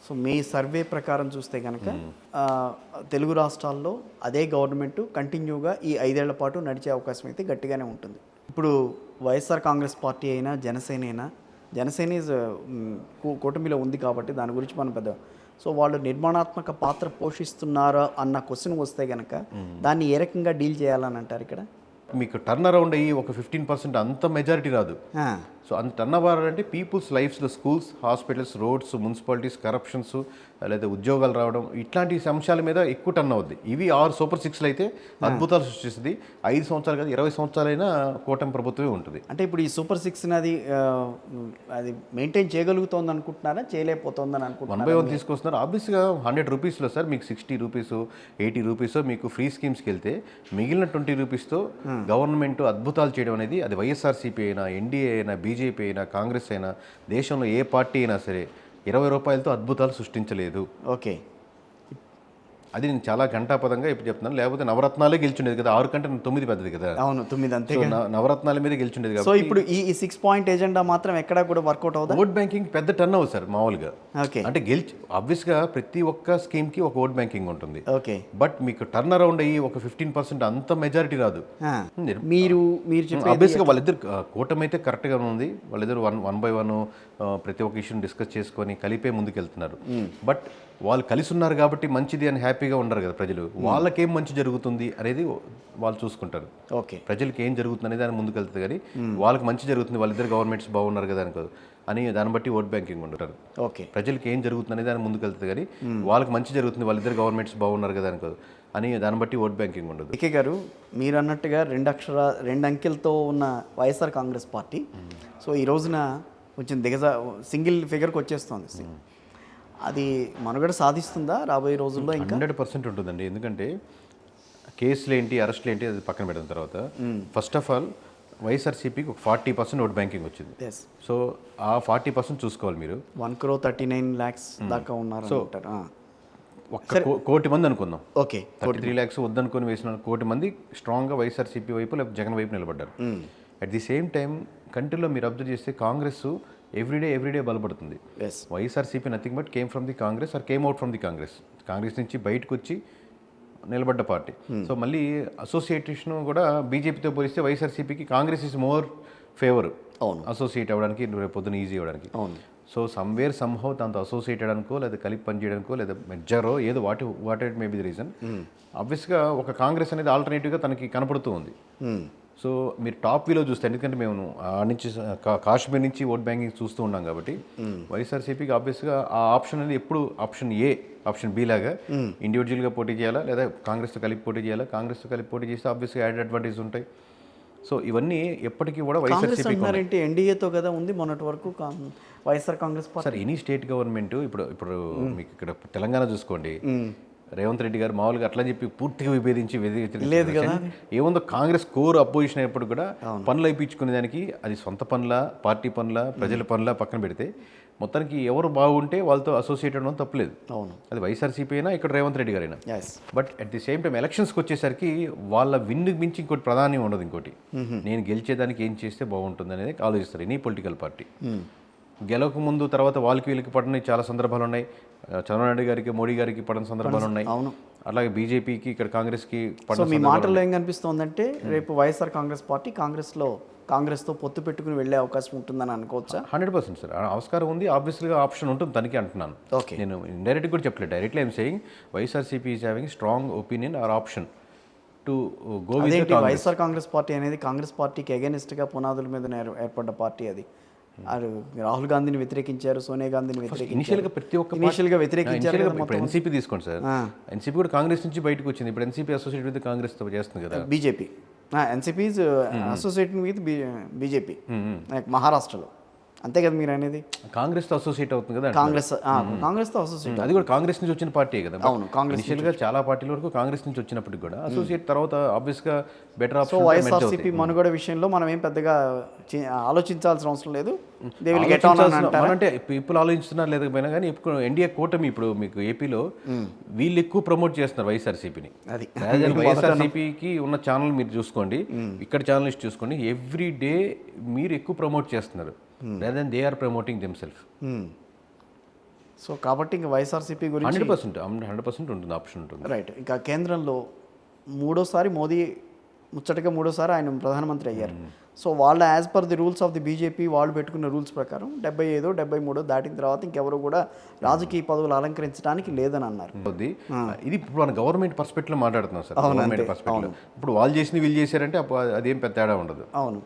So మీ survey ప్రకారం చూస్తే కనుక తెలుగు రాష్ట్రాల్లో అదే గవర్నమెంట్ కంటిన్యూగా ఈ 5 ఏళ్ల పాటు నడిచే అవకాశం అయితే గట్టిగానే ఉంటుంది. ఇప్పుడు వైఎస్ఆర్ కాంగ్రెస్ పార్టీ అయినా జనసేన అయినా, జనసేన ఈజ్ కూటమిలో ఉంది కాబట్టి దాని గురించి మనం పెద్ద, సో వాళ్ళు నిర్మాణాత్మక పాత్ర పోషిస్తున్నారా అన్న క్వశ్చన్ వస్తే కనుక దాన్ని ఏ రకంగా డీల్ చేయాలని అంటారు ఇక్కడ? మీకు టర్న్ అరౌండ్ అయ్యి ఒక 15% అంత మెజారిటీ రాదు. సో అంత టర్న్ అవ్వాలంటే పీపుల్స్ లైఫ్స్లో schools, hospitals, roads, municipalities, corruptions, లేదా ఉద్యోగాలు రావడం, ఇట్లాంటి అంశాల మీద ఎక్కువ టర్న్ అవుద్ది. ఇవి 6 సూపర్ 6లు అయితే అద్భుతాలు సృష్టిస్తుంది. 5 సంవత్సరాలు కాదు 20 సంవత్సరాలైనా కూటమి ప్రభుత్వమే ఉంటుంది. అంటే ఇప్పుడు ఈ సూపర్ 6 అది మెయింటైన్ చేయగలుగుతోంది అనుకుంటున్నారా, చేయలేకపోతుందని అనుకుంటున్నారా? 1/1 తీసుకొస్తున్నారు. ఆబ్వియస్గా 100 రూపీస్లో సార్ మీకు 60 రూపీస్ 80 రూపీస్ మీకు ఫ్రీ స్కీమ్స్కి వెళ్తే మిగిలిన 20 రూపీస్తో గవర్నమెంట్ అద్భుతాలు చేయడం అనేది, అది వైఎస్ఆర్సీపీ అయినా, ఎన్డీఏ అయినా, బీజేపీ అయినా, కాంగ్రెస్ అయినా, దేశంలో ఏ పార్టీ అయినా సరే 20 రూపాయలతో అద్భుతాలు సృష్టించలేదు. ఓకే, అది నేను చాలా ఘంటాపదంగా ఇప్పుడు చెప్తున్నాను. లేకపోతే నవరత్నాలే గెలిచుండేది కదా, 6 కంటే 9 పెద్దది కదా. అవును, 9 అంతే. నవరత్నాల మీద గెలిచుండేది కదా. సో ఇప్పుడు ఈ 6 పాయింట్ ఎజెండా మాత్రం ఎక్కడా కూడా వర్కౌట్ అవుతుంది. ఓట్ బ్యాంకింగ్ పెద్ద టర్న్ అవుతుంది సార్ మామూలుగా. ఓకే, అంటే ఆబ్వియస్గా ప్రతి ఒక్క స్కీమ్కి ఒక ఓట్ బ్యాంకింగ్ ఉంటుంది. ఓకే, బట్ మీకు టర్న్ అరౌండ్ అయ్యి ఒక 15% అంత మెజారిటీ రాదు. మీరు ఆబ్వియస్గా వాళ్ళిద్దరు కూటమి అయితే కరెక్ట్గా ఉంది. వాళ్ళిద్దరు 1/1 ప్రతి ఒక్క ఇష్యూని డిస్కస్ చేసుకొని కలిపే ముందుకు వెళ్తున్నారు. బట్ వాళ్ళు కలిసి ఉన్నారు కాబట్టి మంచిది అని హ్యాపీగా ఉండరు కదా ప్రజలు. వాళ్ళకేం మంచి జరుగుతుంది అనేది వాళ్ళు చూసుకుంటారు. ఓకే, ప్రజలకి ఏం జరుగుతుంది అనేది దాని ముందుకు వెళ్తుంది. కానీ వాళ్ళకి మంచి జరుగుతుంది, వాళ్ళిద్దరు గవర్నమెంట్స్ బాగున్నారు కదా అని దాన్ని బట్టి ఓట్ బ్యాంకింగ్ ఉంటారు. ఓకే, ప్రజలకి ఏం జరుగుతుంది అనేది దాని ముందుకు వెళ్తుంది. కానీ వాళ్ళకి మంచి జరుగుతుంది, వాళ్ళిద్దరు గవర్నమెంట్స్ బాగున్నారు కదా అని దాన్ని బట్టి ఓట్ బ్యాంకింగ్ ఉండదు. ఏకే గారు, మీరు అన్నట్టుగా 2 అంకెలతో ఉన్న వైఎస్ఆర్ కాంగ్రెస్ పార్టీ సో ఈ రోజున కొంచెం సింగిల్ ఫిగర్కి వచ్చేస్తుంది. అది మనుగడ సాధిస్తుందా రాబోయే రోజుల్లో? ఇంకా 100% ఉంటుందండి. ఎందుకంటే కేసులు ఏంటి, అరెస్టులు ఏంటి అది పక్కన పెట్టిన తర్వాత ఫస్ట్ ఆఫ్ ఆల్ వైఎస్ఆర్సీపీకి ఒక 40% ఓట్ బ్యాంకింగ్ వచ్చింది. సో ఆ 40% చూసుకోవాలి మీరు. 1,39 lakhs దాకా ఉన్నారు. సో ఒక్క కోటి మంది అనుకుందాం. ఓకే, 33 lakhs వద్దనుకొని వేసిన కోటి మంది స్ట్రాంగ్గా వైఎస్ఆర్సీపీ వైపు లేకపోతే జగన్ వైపు నిలబడ్డారు. అట్ ది సేమ్ టైం కంట్రీలో మీరు అబ్జర్వ్ చేస్తే కాంగ్రెస్ ఎవ్రీడే బలపడుతుంది. YSRCP nothing but came from the Congress or came out from the Congress నుంచి బయటకు వచ్చి నిలబడ్డ పార్టీ. సో మళ్ళీ అసోసియేషన్ కూడా బీజేపీతో పోలిస్తే వైఎస్ఆర్సీపీకి Congress is more favour associate అవ్వడానికి, రేపు పొద్దున ఈజీ అవ్వడానికి. సో సమ్వేర్ సమ్హౌ దాంతో అసోసియేట్ అవ్వడానికో లేదా కలిపి పనిచేయడానికో లేదా మెజరో ఏదో what it may be the reason. ఆబ్వియస్గా ఒక కాంగ్రెస్ అనేది ఆల్టర్నేటివ్గా తనకి కనపడుతూ ఉంది. సో మీరు టాప్ వ్యూలో చూస్తే, ఎందుకంటే మేము ఆ నుంచి కాశ్మీర్ నుంచి ఓట్ బ్యాంకింగ్ చూస్తూ ఉన్నాం కాబట్టి వైఎస్ఆర్సీపీకి ఆబ్వియస్గా ఆ ఆప్షన్ అనేది ఎప్పుడు ఆప్షన్ ఏ, ఆప్షన్ బి లాగా ఇండివిజువల్గా పోటీ చేయాలా లేదా కాంగ్రెస్తో కలిపి పోటీ చేయాలా. కాంగ్రెస్తో కలిపి పోటీ చేస్తే ఆబ్వియస్గా యాడ్ అడ్వాంటేజ్ ఉంటాయి. సో ఇవన్నీ ఎప్పటికీ కూడా వైఎస్ఆర్సీపీ ఎన్డీఏతో కదా ఉంది మొన్నటి వరకు YSR Congress party. Sir any state government ఇప్పుడు మీకు ఇక్కడ తెలంగాణ చూసుకోండి, రేవంత్ రెడ్డి గారు మామూలుగా అట్లా చెప్పి పూర్తిగా విభేదించి లేదు కదా. ఏముందో కాంగ్రెస్ కోర్ అపోజిషన్ అయినప్పుడు కూడా పనులు అయిపించుకునే దానికి అది సొంత పనుల, పార్టీ పనుల, ప్రజల పనుల పక్కన పెడితే మొత్తానికి ఎవరు బాగుంటే వాళ్ళతో అసోసియేట్ అవ్వడం తప్పలేదు. అది వైఎస్ఆర్సీపీ అయినా ఇక్కడ రేవంత్ రెడ్డి గారైనా. But at the same time ఎలక్షన్స్కి వచ్చేసరికి వాళ్ళ విన్ను మించి ఇంకోటి ప్రాధాన్యం ఉండదు. ఇంకోటి నేను గెలిచేదానికి ఏం చేస్తే బాగుంటుంది అనేది ఆలోచిస్తారు ఎనీ పొలిటికల్ పార్టీ. గెలవక ముందు తర్వాత వాళ్ళకి వీళ్ళకి పడిన చాలా సందర్భాలు ఉన్నాయి. చంద్రబాబు నాయుడు గారికి, మోడీ గారికి పడిన సందర్భాలు ఉన్నాయి. అలాగే బీజేపీకి, ఇక్కడ కాంగ్రెస్కి పడిన. మీ మాటల్లో ఏం కనిపిస్తోందంటే రేపు వైఎస్ఆర్ కాంగ్రెస్ పార్టీ కాంగ్రెస్తో పొత్తు పెట్టుకుని వెళ్ళే అవకాశం ఉంటుందని అనుకోవచ్చా? 100% సార్ ఆస్కారం ఉంది. ఆబ్వియస్గా ఆప్షన్ ఉంటుంది తనకి అంటున్నాను. నేను ఇండైరెక్ట్ కూడా చెప్పలేదు, directly I'm saying YSRCP is having strong opinion or option to go with. YSR Congress party అనేది కాంగ్రెస్ పార్టీకి అగైనిస్ట్గా పునాదుల మీద ఏర్పడ్డ పార్టీ. అది రాహుల్ గాంధీని వ్యతిరేకించారు, సోనియా గాంధీని ఇనిషియల్గా ప్రతి ఒక్క వ్యతిరేకించారు. ఇప్పుడు ఎన్సీపీ తీసుకోండి సార్, ఎన్సీపీ కూడా కాంగ్రెస్ నుంచి బయటకు వచ్చింది. ఇప్పుడు ఎన్సీపీ అసోసియేట్ విత్ కాంగ్రెస్ తో చేస్తుంది కదా. BJP NCP associating with BJP మహారాష్ట్రలో, అంతే కదా మీరు అనేది? కాంగ్రెస్తో అసోసియేట్ అవుతుంది కదా. కాంగ్రెస్తో అసోసియేట్, అది కూడా కాంగ్రెస్ నుంచి వచ్చిన పార్టీ కదా. అవును, కాంగ్రెస్ ఇనిషియల్గా చాలా పార్టీల వరకు కాంగ్రెస్ నుంచి వచ్చినప్పటికి కూడా అసోసియేట్ తర్వాత ఆబ్వియస్గా బెటర్ ఆప్షన్. సో వైఎస్ఆర్సీపీ మనుగడ విషయంలో మనం ఏం పెద్దగా ఆలోచించాల్సిన అవసరం లేదు. అంటే పీపుల్ ఆలోచిస్తున్నారు లేకపోయినా కానీ ఎన్డీఏ కూటమి ఇప్పుడు మీకు ఏపీలో వీళ్ళు ఎక్కువ ప్రమోట్ చేస్తున్నారు వైఎస్ఆర్సీపీని. వైఎస్ఆర్సీపీకి ఉన్న ఛానల్ మీరు చూసుకోండి, ఇక్కడ ఛానలిస్ట్ చూసుకోండి, ఎవ్రీ డే మీరు ఎక్కువ ప్రమోట్ చేస్తున్నారు rather than they are promoting themselves. So కాబట్టి ఇంకా వైఎస్ఆర్సీపీ గురించి 100% ఉంటుంది, ఆప్షన్ ఉంటుంది. రైట్. ఇంకా కేంద్రంలో మూడోసారి మోదీ ముచ్చటగా మూడోసారి ఆయన ప్రధానమంత్రి అయ్యారు. సో వాళ్ళ as per the rules of the BJP వాళ్ళు పెట్టుకున్న రూల్స్ ప్రకారం 75, 73 దాటిన తర్వాత ఇంకెవరు కూడా రాజకీయ పదవులు అలంకరించడానికి లేదని అన్నారు. ఇది ఇప్పుడు మన గవర్నమెంట్ పర్స్పెక్టివ్ మాట్లాడుతున్నాం సార్. గవర్నమెంట్ పర్స్పెక్టివ్ ఇప్పుడు వాళ్ళు చేసింది వీళ్ళు చేశారంటే అదేం పెద్ద తేడా ఉండదు. అవును.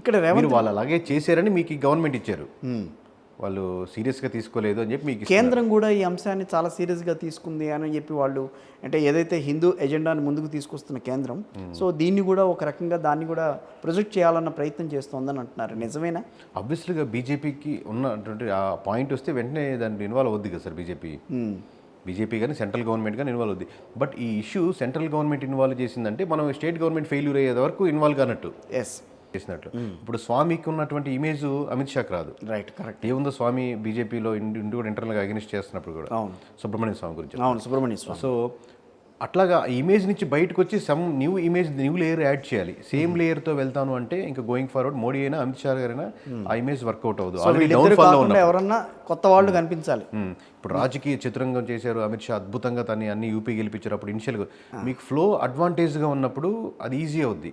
ఇక్కడ రేవంత్ వాళ్ళు అలాగే చేశారని మీకు గవర్నమెంట్ ఇచ్చారు, వాళ్ళు సీరియస్గా తీసుకోలేదు అని చెప్పి మీకు కేంద్రం కూడా ఈ అంశాన్ని చాలా సీరియస్గా తీసుకుంది అని చెప్పి వాళ్ళు అంటే ఏదైతే హిందూ ఎజెండాని ముందుకు తీసుకొస్తున్న కేంద్రం, సో దీన్ని కూడా ఒక రకంగా దాన్ని కూడా ప్రొజెక్ట్ చేయాలన్న ప్రయత్నం చేస్తోందని అంటున్నారు. నిజమేనా? ఆబ్వియస్లీగా బీజేపీకి ఉన్నటువంటి ఆ పాయింట్ వస్తే వెంటనే దాంట్లో ఇన్వాల్వ్ అవుద్ది కదా సార్ బీజేపీ కానీ సెంట్రల్ గవర్నమెంట్ కానీ ఇన్వాల్వ్ అవుద్ది. బట్ ఈ ఇష్యూ సెంట్రల్ గవర్నమెంట్ ఇన్వాల్వ్ చేసిందంటే మనం స్టేట్ గవర్నమెంట్ ఫెయిల్యూర్ అయ్యేది వరకు ఇన్వాల్వ్ కానట్టు చేసినట్లు. ఇప్పుడు స్వామికి ఉన్నటువంటి ఇమేజ్ అమిత్ షాకి రాదు. Right, correct. ఏముందో స్వామి బీజేపీలో ఇంటి కూడా ఇంటర్నల్గా అగెనిస్ట్ చేస్తున్నప్పుడు కూడా సుబ్రహ్మణ్య స్వామి గురించి. అవును, సుబ్రహ్మణ్య స్వామి. సో అట్లాగా ఇమేజ్ నుంచి బయటకు వచ్చి సమ్ న్యూ లేయర్ యాడ్ చేయాలి. సేమ్ లేయర్తో వెళ్తాను అంటే ఇంకా గోయింగ్ ఫార్వర్డ్ మోడీ అయినా అమిత్ షా గారైనా ఆ ఇమేజ్ వర్కౌట్ అవుతుంది. ఎవరన్నా కొత్త వాళ్ళు కనిపించాలి. ఇప్పుడు రాజకీయ చిత్రంగా చేశారు అమిత్ షా, అద్భుతంగా తను అన్ని యూపీ గెలిపించారు. అప్పుడు ఇనిషియల్గా మీకు ఫ్లో అడ్వాంటేజ్గా ఉన్నప్పుడు అది ఈజీ అవుద్ది.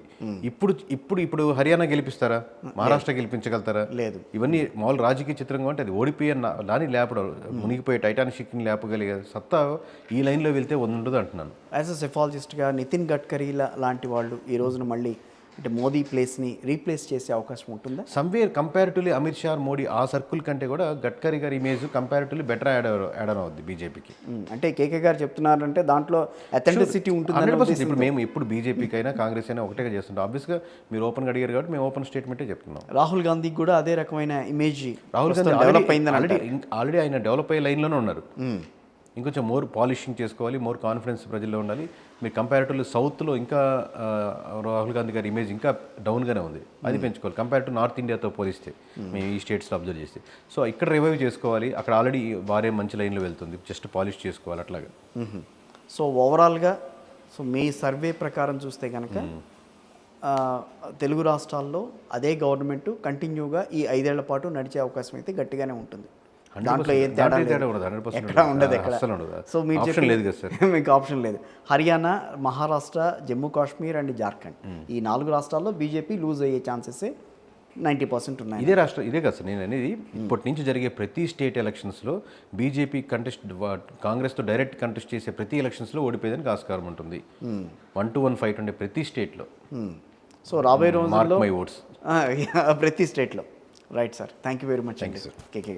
ఇప్పుడు హర్యానా గెలిపిస్తారా, మహారాష్ట్ర గెలిపించగలుగుతారా? లేదు. ఇవన్నీ మామూలు రాజకీయ చిత్రంగా అంటే అది ఓడిపోయి దాన్ని లేపడం, మునిగిపోయే టైటానిక్ షిప్ని లేపగలిగే సత్తా ఈ లైన్లో వెళ్తే ఉండదు అంటున్నాను. యాజ్ అ సెఫాలజిస్ట్గా నితిన్ గడ్కరీ లాంటి వాళ్ళు ఈ రోజున మళ్ళీ అంటే మోదీ ప్లేస్ని రీప్లేస్ చేసే అవకాశం ఉంటుందా? సమ్వేర్ కంపారిటివ్లీ అమిత్ షా మోడీ ఆ సర్కిల్ కంటే కూడా గడ్కరీ గారి image comparatively better add on అవుద్ది బీజేపీకి. అంటే కేకే గారు చెప్తున్నారంటే దాంట్లో అథెంటిసిటీ ఉంటుంది. ఇప్పుడు మేము ఇప్పుడు బీజేపీకి అయినా కాంగ్రెస్ అయినా ఒకటే చేస్తుంటాం. ఆబ్వియస్గా మీరు ఓపెన్గా అడిగారు కాబట్టి మేము ఓపెన్ స్టేట్మెంటే చెప్తున్నాం. రాహుల్ గాంధీకి కూడా అదే రకమైన ఇమేజ్ రాహుల్ గాంధీ ఆల్రెడీ ఆయన డెవలప్ అయ్యే లైన్లోనే ఉన్నారు. ఇంకొంచెం మోర్ పాలిషింగ్ చేసుకోవాలి, మోర్ కాన్ఫిడెన్స్ ప్రజల్లో ఉండాలి. మీరు కంపారిటివ్లీ సౌత్లో ఇంకా రాహుల్ గాంధీ గారి ఇమేజ్ ఇంకా డౌన్గానే ఉంది, అది పెంచుకోవాలి కంపేర్ నార్త్ ఇండియాతో పోలిస్తే మేము ఈ స్టేట్స్లో అబ్జర్వ్ చేస్తే. సో ఇక్కడ రివైవ్ చేసుకోవాలి, అక్కడ ఆల్రెడీ వారే మంచి లైన్లో వెళ్తుంది, జస్ట్ పాలిష్ చేసుకోవాలి అట్లాగా. సో ఓవరాల్గా సో మీ సర్వే ప్రకారం చూస్తే కనుక తెలుగు రాష్ట్రాల్లో అదే గవర్నమెంట్ కంటిన్యూగా ఈ 5 ఏళ్ల పాటు నడిచే అవకాశం అయితే గట్టిగానే ఉంటుంది. దాంట్లో ఏ తేడా ఎక్కడ ఉండదు. ఎక్కడ సో మీరు చెప్పి మీకు ఆప్షన్ లేదు. హర్యానా, మహారాష్ట్ర, జమ్మూ కాశ్మీర్ అండ్ జార్ఖండ్ ఈ 4 రాష్ట్రాల్లో బీజేపీ లూజ్ అయ్యే ఛాన్సెస్ 90% ఉన్నాయి. ఇదే కదా సార్ నేను అనేది. ఇప్పటి నుంచి జరిగే ప్రతి స్టేట్ ఎలక్షన్స్లో బీజేపీ కాంగ్రెస్తో డైరెక్ట్ కంటెస్ట్ చేసే ప్రతి ఎలక్షన్స్లో ఓడిపోయేదానికి ఆస్కారం ఉంటుంది. 1-1 ఫైట్ ఉండే ప్రతి స్టేట్లో. సో రాబోయే రోజుల్లో మై ఓట్స్ ప్రతి స్టేట్లో. Right sir, thank you very much అండి కేకే గారు.